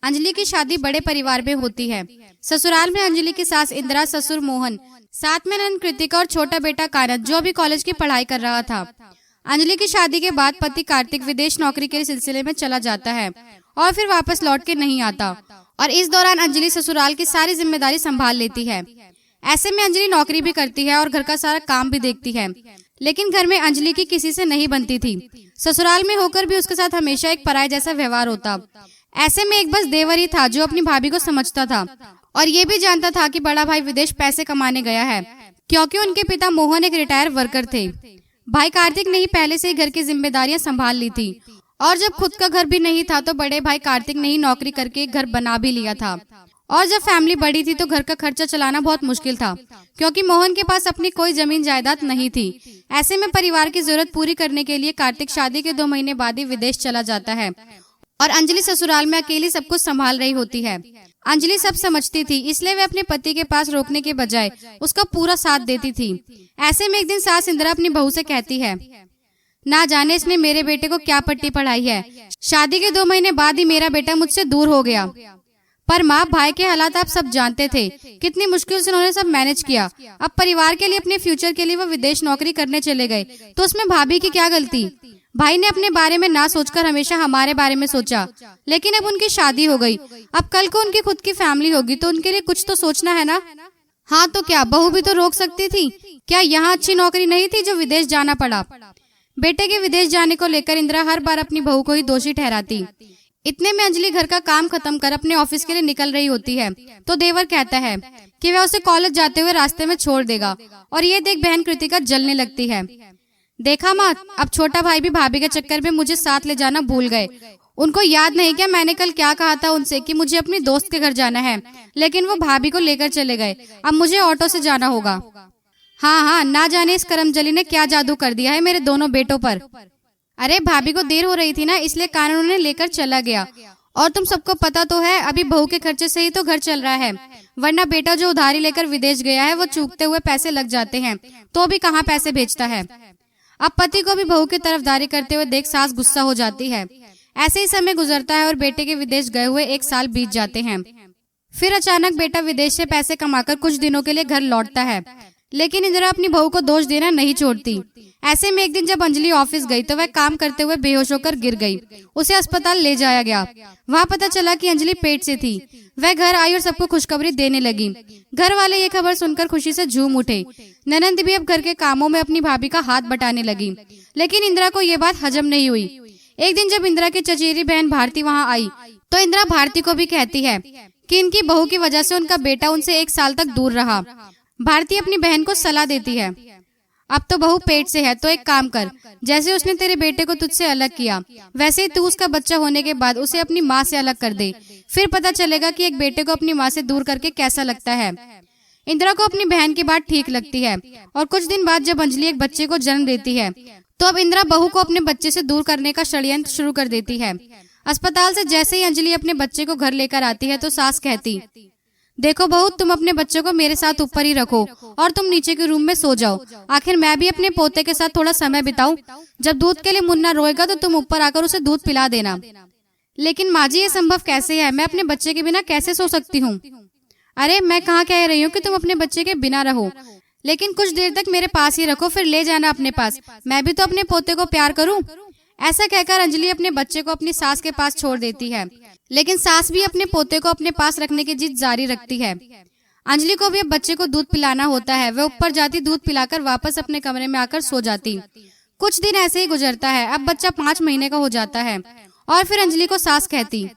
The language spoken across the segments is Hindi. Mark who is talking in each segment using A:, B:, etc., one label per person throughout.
A: अंजलि की शादी बड़े परिवार में होती है। ससुराल में अंजलि की सास इंदिरा, ससुर मोहन, साथ में ननद कृतिका और छोटा बेटा कानत जो अभी कॉलेज की पढ़ाई कर रहा था। अंजलि की शादी के बाद पति कार्तिक विदेश नौकरी के सिलसिले में चला जाता है और फिर वापस लौट के नहीं आता, और इस दौरान अंजलि ससुराल की सारी जिम्मेदारी संभाल लेती है। ऐसे में अंजलि नौकरी भी करती है और घर का सारा काम भी देखती है, लेकिन घर में अंजलि की किसी से नहीं बनती थी। ससुराल में होकर भी उसके साथ हमेशा एक पराये जैसा व्यवहार होता। ऐसे में एक बस देवर ही था जो अपनी भाभी को समझता था और ये भी जानता था कि बड़ा भाई विदेश पैसे कमाने गया है, क्योंकि उनके पिता मोहन एक रिटायर वर्कर थे। भाई कार्तिक ने ही पहले से ही घर की जिम्मेदारियां संभाल ली थी, और जब खुद का घर भी नहीं था तो बड़े भाई कार्तिक ने ही नौकरी करके घर बना भी लिया था। और जब फैमिली बड़ी थी तो घर का खर्चा चलाना बहुत मुश्किल था, क्योंकि मोहन के पास अपनी कोई जमीन जायदाद नहीं थी। ऐसे में परिवार की जरूरत पूरी करने के लिए कार्तिक शादी के 2 महीने बाद ही विदेश चला जाता है और अंजलि ससुराल में अकेली सब कुछ संभाल रही होती है। अंजलि सब समझती थी, इसलिए वे अपने पति के पास रोकने के बजाय उसका पूरा साथ देती थी। ऐसे में एक दिन सास इंदिरा अपनी बहू से कहती है, ना जाने इसने मेरे बेटे को क्या पट्टी पढ़ाई है, शादी के 2 महीने बाद ही मेरा बेटा मुझसे दूर हो गया। पर माँ, भाई के हालात आप सब जानते थे, कितनी मुश्किल से उन्होंने सब मैनेज किया। अब परिवार के लिए, अपने फ्यूचर के लिए वो विदेश नौकरी करने चले गए, तो उसमें भाभी की क्या गलती। भाई ने अपने बारे में ना सोचकर हमेशा हमारे बारे में सोचा, लेकिन अब उनकी शादी हो गई, अब कल को उनकी खुद की फैमिली होगी तो उनके लिए कुछ तो सोचना है ना। हाँ तो क्या, बहू भी तो रोक सकती थी। क्या यहाँ अच्छी नौकरी नहीं थी जो विदेश जाना पड़ा। बेटे के विदेश जाने को लेकर इंदिरा हर बार अपनी बहू को ही दोषी ठहराती। इतने में अंजलि घर का काम खत्म कर अपने ऑफिस के लिए निकल रही होती है, तो देवर कहता है कि वह उसे कॉलेज जाते हुए रास्ते में छोड़ देगा, और ये देख बहन कृतिका जलने लगती है। देखा माँ, अब छोटा भाई भी भाभी के चक्कर में मुझे साथ ले जाना भूल गए। उनको याद नहीं क्या मैंने कल क्या कहा था उनसे कि मुझे अपनी दोस्त के घर जाना है, लेकिन वो भाभी को लेकर चले गए। अब मुझे ऑटो से जाना होगा। हाँ, ना जाने इस करमजली ने क्या जादू कर दिया है मेरे दोनों बेटों पर। अरे भाभी को देर हो रही थी ना, इसलिए कानून उन्हें लेकर चला गया। और तुम सबको पता तो है, अभी बहू के खर्चे से ही तो घर चल रहा है, वरना बेटा जो उधारी लेकर विदेश गया है वो चूकते हुए पैसे लग जाते हैं, तो भी कहाँ पैसे भेजता है। अब पति को भी बहू की तरफदारी करते हुए देख सास गुस्सा हो जाती है। ऐसे ही समय गुजरता है और बेटे के विदेश गए हुए 1 साल बीत जाते हैं। फिर अचानक बेटा विदेश से पैसे कमाकर कुछ दिनों के लिए घर लौटता है, लेकिन इंदिरा अपनी बहू को दोष देना नहीं छोड़ती। ऐसे में एक दिन जब अंजलि ऑफिस गई तो वह काम करते हुए बेहोश होकर गिर गई। उसे अस्पताल ले जाया गया। वहाँ पता चला कि अंजलि पेट से थी। वह घर आई और सबको खुशखबरी देने लगी। घर वाले ये खबर सुनकर खुशी से झूम उठे। ननंद भी अब घर के कामों में अपनी भाभी का हाथ बटाने लगी, लेकिन इंदिरा को ये बात हजम नहीं हुई। एक दिन जब इंदिरा की चचेरी बहन भारती वहाँ आई तो इंदिरा भारती को भी कहती है कि इनकी बहू की वजह से उनका बेटा उनसे 1 साल तक दूर रहा। भारती अपनी बहन को सलाह देती है, अब तो बहू पेट से है तो एक काम कर, जैसे उसने तेरे बेटे को तुझसे अलग किया वैसे ही तू उसका बच्चा होने के बाद उसे अपनी माँ से अलग कर दे, फिर पता चलेगा कि एक बेटे को अपनी माँ से दूर करके कैसा लगता है। इंदिरा को अपनी बहन की बात ठीक लगती है, और कुछ दिन बाद जब अंजलि एक बच्चे को जन्म देती है तो अब इंदिरा बहू को अपने बच्चे से दूर करने का षड्यंत्र शुरू कर देती है। अस्पताल से जैसे ही अंजलि अपने बच्चे को घर लेकर आती है तो सास कहती, देखो बहू, तुम अपने बच्चे को मेरे साथ ऊपर ही रखो और तुम नीचे के रूम में सो जाओ। आखिर मैं भी अपने पोते के साथ थोड़ा समय बिताऊं। जब दूध के लिए मुन्ना रोएगा तो तुम ऊपर आकर उसे दूध पिला देना। लेकिन माँ जी, ये संभव कैसे है? मैं अपने बच्चे के बिना कैसे सो सकती हूँ? अरे मैं कहाँ कह रही हूँ कि तुम अपने बच्चे के बिना रहो, लेकिन कुछ देर तक मेरे पास ही रखो, फिर ले जाना अपने पास। मैं भी तो अपने पोते को प्यार करूँ। ऐसा कहकर अंजलि अपने बच्चे को अपनी सास के पास छोड़ देती है, लेकिन सास भी अपने पोते को अपने पास रखने की जिद जारी रखती है। अंजलि को भी अब बच्चे को दूध पिलाना होता है। वह ऊपर जाती, दूध पिलाकर वापस अपने कमरे में आकर सो जाती। कुछ दिन ऐसे ही गुजरता है। अब बच्चा 5 महीने का हो जाता है और फिर अंजलि को सास कहती,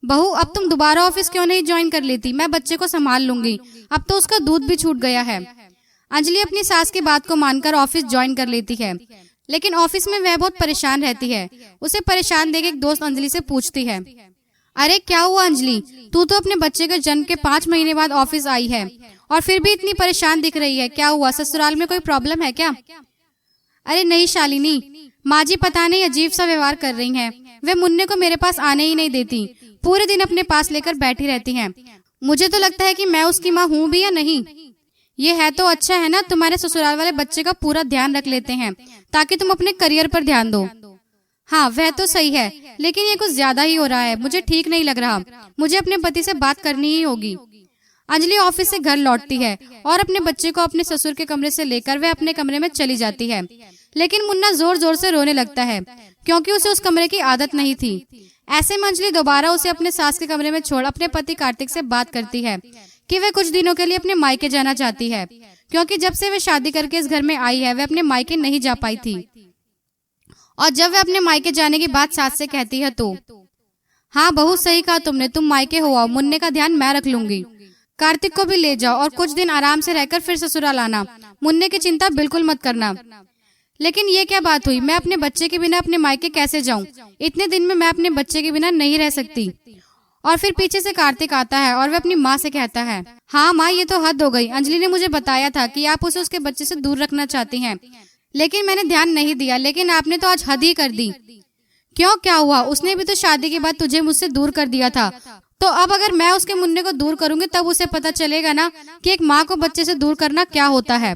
A: बहू, अब तुम दोबारा ऑफिस क्यों नहीं ज्वाइन कर लेती? मैं बच्चे को संभाल लूंगी, अब तो उसका दूध भी छूट गया है। अंजलि अपनी सास की बात को मानकर ऑफिस ज्वाइन कर लेती है, लेकिन ऑफिस में वह बहुत परेशान रहती है। उसे परेशान देख एक दोस्त अंजलि से पूछती है, अरे क्या हुआ अंजलि, तू तो अपने बच्चे के जन्म के 5 महीने बाद ऑफिस आई है और फिर भी इतनी परेशान दिख रही है, क्या हुआ? ससुराल में कोई प्रॉब्लम है क्या? अरे नहीं शालिनी, माँ जी पता नहीं अजीब सा व्यवहार कर रही हैं। वे मुन्ने को मेरे पास आने ही नहीं देती, पूरे दिन अपने पास लेकर बैठी रहती हैं। मुझे तो लगता है कि मैं उसकी माँ हूँ भी या नहीं। ये है तो अच्छा है ना, तुम्हारे ससुराल वाले बच्चे का पूरा ध्यान रख लेते हैं ताकि तुम अपने करियर पर ध्यान दो। हाँ वह तो सही है, लेकिन ये कुछ ज्यादा ही हो रहा है, मुझे ठीक नहीं लग रहा। मुझे अपने पति से बात करनी ही होगी। अंजलि ऑफिस से घर लौटती है और अपने बच्चे को अपने ससुर के कमरे से लेकर वह अपने कमरे में चली जाती है। लेकिन मुन्ना जोर जोर से रोने लगता है क्योंकि उसे उस कमरे की आदत नहीं थी। ऐसे में अंजलि दोबारा उसे अपने सास के कमरे में छोड़ अपने पति कार्तिक से बात करती है कि वह कुछ दिनों के लिए अपने मायके जाना चाहती है, क्योंकि जब से वह शादी करके इस घर में आई है वह अपने मायके नहीं जा पाई थी। और जब वह अपने मायके जाने की बात सास से कहती है तो हाँ बहुत सही कहा तुमने, तुम मायके हो आओ, मुन्ने का ध्यान मैं रख लूंगी। कार्तिक को भी ले जाओ और कुछ दिन आराम से रहकर फिर ससुराल आना, मुन्ने की चिंता बिल्कुल मत करना। लेकिन ये क्या बात हुई, मैं अपने बच्चे के बिना अपने मायके कैसे जाऊं? इतने दिन में मैं अपने बच्चे के बिना नहीं रह सकती। और फिर पीछे से कार्तिक आता है और वह अपनी माँ से कहता है, हाँ माँ ये तो हद हो गई, अंजलि ने मुझे बताया था कि आप उसे उसके बच्चे से दूर रखना चाहती हैं, लेकिन मैंने ध्यान नहीं दिया, लेकिन आपने तो आज हद ही कर दी। क्यों, क्या हुआ? उसने भी तो शादी के बाद तुझे मुझसे दूर कर दिया था, तो अब अगर मैं उसके मुन्ने को दूर करूंगी तब उसे पता चलेगा ना कि एक माँ को बच्चे से दूर करना क्या होता है।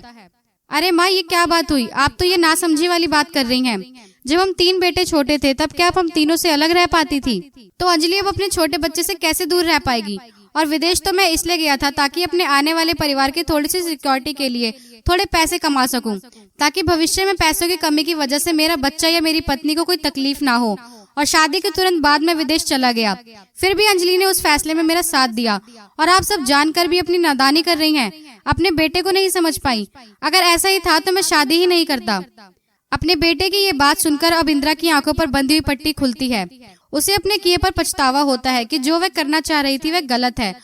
A: अरे माँ ये क्या बात हुई, आप तो ये नासमझी वाली बात कर रही हैं। जब हम 3 बेटे छोटे थे तब क्या हम तीनों से अलग रह पाती थी? तो अंजलि अब अपने छोटे बच्चे से कैसे दूर रह पाएगी? और विदेश तो मैं इसलिए गया था ताकि अपने आने वाले परिवार की थोड़ी सी सिक्योरिटी के लिए थोड़े पैसे कमा सकूं, ताकि भविष्य में पैसों की कमी की वजह से मेरा बच्चा या मेरी पत्नी को कोई तकलीफ ना हो। और शादी के तुरंत बाद मैं विदेश चला गया। फिर भी अंजलि ने उस फैसले में मेरा साथ दिया, और आप सब जानकर भी अपनी नादानी कर रही हैं, अपने बेटे को नहीं समझ पाई। अगर ऐसा ही था तो मैं शादी ही नहीं करता। अपने बेटे की ये बात सुनकर अब इंदिरा की आंखों पर बंधी हुई पट्टी खुलती है। उसे अपने किए पर पछतावा होता है कि जो वह करना चाह रही थी वह गलत है,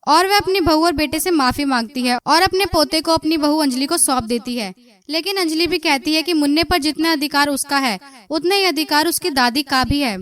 A: और वह अपनी बहू और बेटे से माफी मांगती है और अपने पोते को अपनी बहू अंजलि को सौंप देती है। लेकिन अंजलि भी कहती है कि मुन्ने पर जितना अधिकार उसका है उतना ही अधिकार उसकी दादी का भी है।